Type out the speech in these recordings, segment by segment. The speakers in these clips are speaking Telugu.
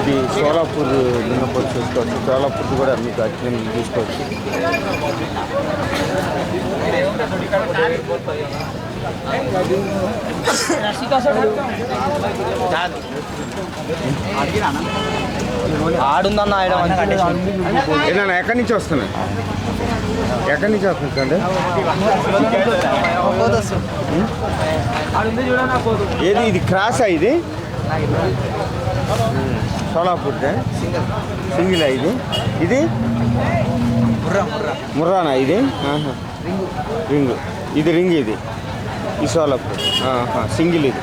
ఇది సోలాపూర్ దున్నపోతు చూసుకోవచ్చు. సోలాపూర్ కూడా మీకు అట్లా తీసుకోవచ్చు. ఆడుందన్న ఏదన్నా ఎక్కడి నుంచి వస్తున్నాయి? ఎక్కడి నుంచి వస్తుంది? ఏది ఇది క్రాసా? ఇది సోలాపూర్ సింగిలా? ఇది ముర్రానా? ఇది రింగ్. ఇది రింగ్. ఇది ఈ సోలాపూర్ సింగిల్. ఇది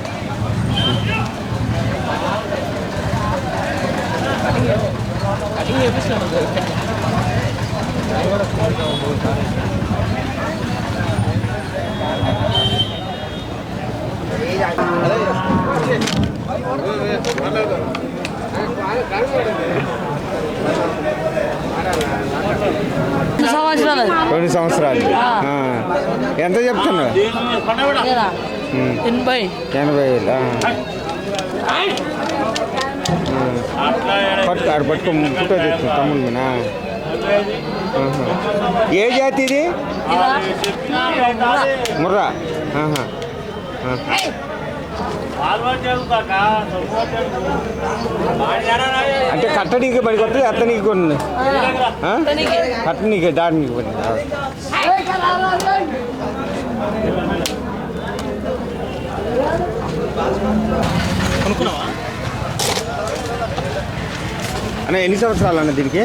రెండు సంవత్సరాలు. ఎంత చెప్తున్నావు? 80,000. ఆడ పట్టుకో ఫోటో తెచ్చు తమ్ముడినా. ఏ జాతి ఇది? ముర్రా. అంటే కట్టనీకి పడి కొట్టదు, అత్తనీకి కొన్ని కట్టనీకి దాడికి పడి. అన్న ఎన్ని సంవత్సరాలు అన్న దీనికి?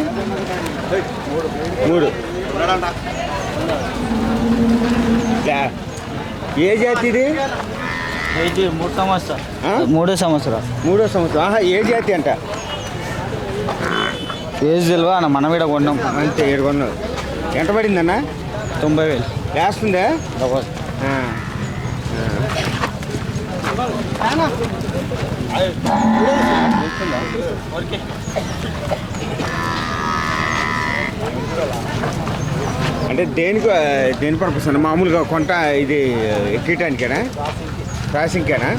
3. ఏ జాతి ఇది? 3 సంవత్సరాలు. ఏ జాతి అంట? ఏజ్ తెలివా అన్న, మనం ఇక్కడ కొన్నాం అంతే. 7 కొన్నావు. ఎంత పడిందన్న? 90,000 వేస్తుందా? అంటే దేని పర్పస్ అన్న? మామూలుగా కొంట ఇది ఎక్కడానికేనా? క్రాసింగ్కేనా?